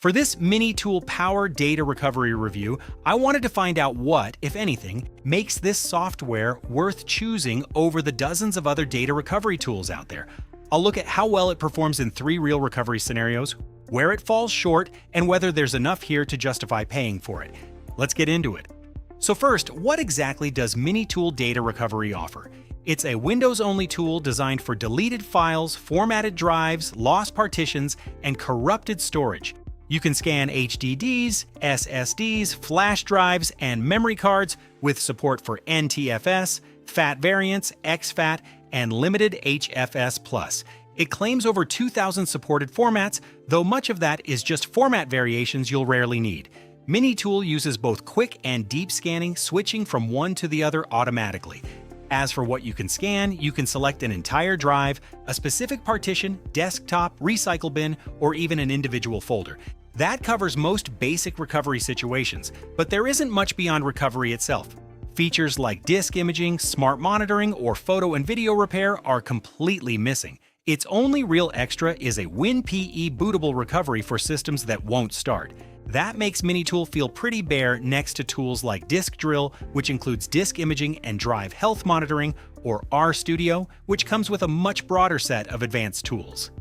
For this MiniTool Power Data Recovery review, I wanted to find out what, if anything, makes this software worth choosing over the dozens of other data recovery tools out there. I'll look at how well it performs in 3 real recovery scenarios, where it falls short, and whether there's enough here to justify paying for it. Let's get into it. So first, what exactly does MiniTool Data Recovery offer? It's a Windows-only tool designed for deleted files, formatted drives, lost partitions, and corrupted storage. You can scan HDDs, SSDs, flash drives, and memory cards with support for NTFS, FAT variants, exFAT, and limited HFS+. It claims over 2,000 supported formats, though much of that is just format variations you'll rarely need. MiniTool uses both quick and deep scanning, switching from one to the other automatically. As for what you can scan, you can select an entire drive, a specific partition, desktop, recycle bin, or even an individual folder. That covers most basic recovery situations, but there isn't much beyond recovery itself. Features like disk imaging, smart monitoring, or photo and video repair are completely missing. Its only real extra is a WinPE bootable recovery for systems that won't start. That makes MiniTool feel pretty bare next to tools like Disk Drill, which includes disk imaging and drive health monitoring, or RStudio, which comes with a much broader set of advanced tools.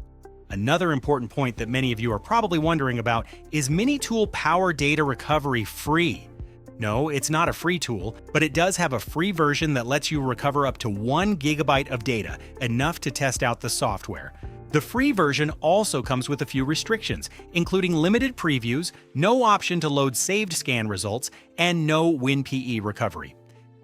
Another important point that many of you are probably wondering about is MiniTool Power Data Recovery free? No, it's not a free tool, but it does have a free version that lets you recover up to 1 GB of data, enough to test out the software. The free version also comes with a few restrictions, including limited previews, no option to load saved scan results, and no WinPE recovery.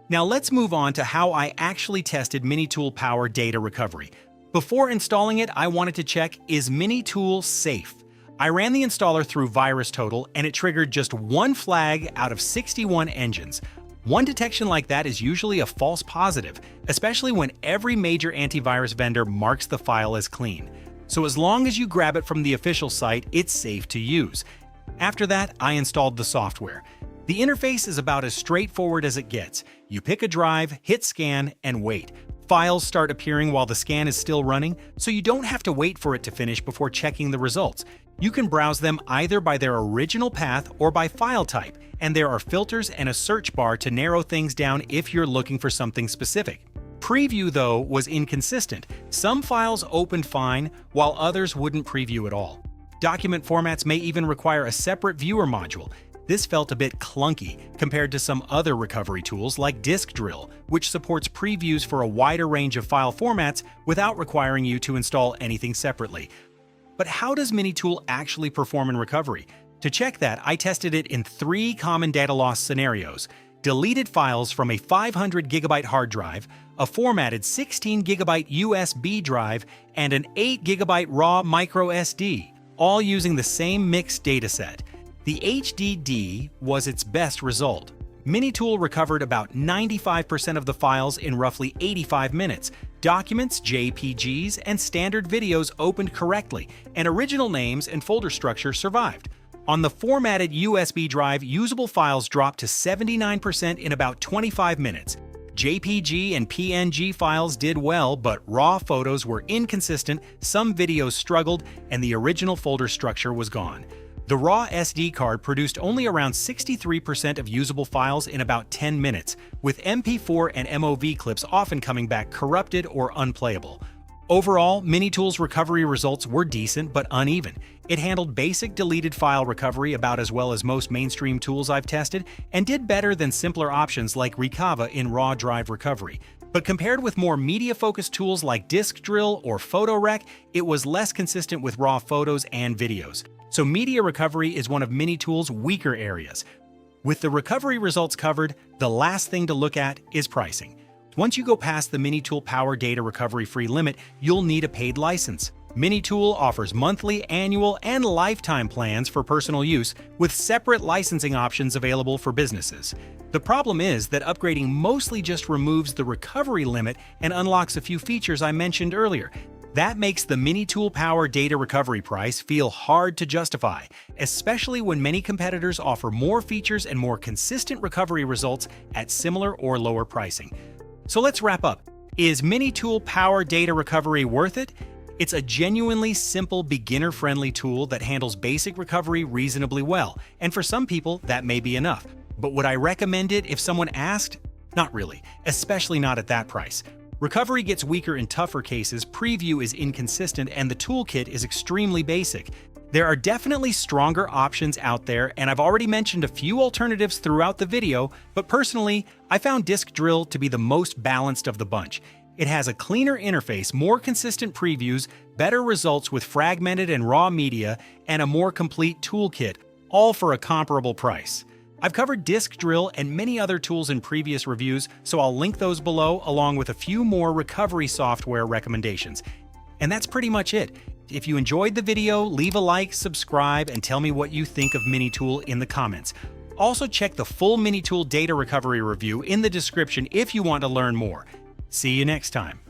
Now let's move on to how I actually tested MiniTool Power Data Recovery. Before installing it, I wanted to check, is MiniTool safe? I ran the installer through VirusTotal, and it triggered just 1 flag out of 61 engines. One detection like that is usually a false positive, especially when every major antivirus vendor marks the file as clean. So as long as you grab it from the official site, it's safe to use. After that, I installed the software. The interface is about as straightforward as it gets. You pick a drive, hit scan, and wait. Files start appearing while the scan is still running, so you don't have to wait for it to finish before checking the results. You can browse them either by their original path or by file type, and there are filters and a search bar to narrow things down if you're looking for something specific. Preview, though, was inconsistent. Some files opened fine, while others wouldn't preview at all. Document formats may even require a separate viewer module. This felt a bit clunky compared to some other recovery tools like Disk Drill, which supports previews for a wider range of file formats without requiring you to install anything separately. But how does MiniTool actually perform in recovery? To check that, I tested it in 3 common data loss scenarios: deleted files from a 500 GB hard drive, a formatted 16 GB USB drive, and an 8 GB raw micro SD, all using the same mixed dataset. The HDD was its best result. MiniTool recovered about 95% of the files in roughly 85 minutes. Documents, JPGs, and standard videos opened correctly, and original names and folder structure survived. On the formatted USB drive, usable files dropped to 79% in about 25 minutes. JPG and PNG files did well, but raw photos were inconsistent, some videos struggled, and the original folder structure was gone. The raw SD card produced only around 63% of usable files in about 10 minutes, with MP4 and MOV clips often coming back corrupted or unplayable. Overall, MiniTool's recovery results were decent but uneven. It handled basic deleted file recovery about as well as most mainstream tools I've tested, and did better than simpler options like Recava in raw drive recovery. But compared with more media-focused tools like Disk Drill or PhotoRec, it was less consistent with raw photos and videos. So media recovery is one of MiniTool's weaker areas. With the recovery results covered, the last thing to look at is pricing. Once you go past the MiniTool Power Data Recovery free limit, you'll need a paid license. MiniTool offers monthly, annual, and lifetime plans for personal use, with separate licensing options available for businesses. The problem is that upgrading mostly just removes the recovery limit and unlocks a few features I mentioned earlier. That makes the MiniTool Power Data Recovery price feel hard to justify, especially when many competitors offer more features and more consistent recovery results at similar or lower pricing. So let's wrap up. Is MiniTool Power Data Recovery worth it? It's a genuinely simple, beginner-friendly tool that handles basic recovery reasonably well, and for some people, that may be enough. But would I recommend it if someone asked? Not really, especially not at that price. Recovery gets weaker in tougher cases, preview is inconsistent, and the toolkit is extremely basic. There are definitely stronger options out there, and I've already mentioned a few alternatives throughout the video, but personally, I found Disk Drill to be the most balanced of the bunch. It has a cleaner interface, more consistent previews, better results with fragmented and raw media, and a more complete toolkit, all for a comparable price. I've covered Disk Drill and many other tools in previous reviews, so I'll link those below along with a few more recovery software recommendations. And that's pretty much it. If you enjoyed the video, leave a like, subscribe, and tell me what you think of MiniTool in the comments. Also check the full MiniTool Data Recovery review in the description if you want to learn more. See you next time.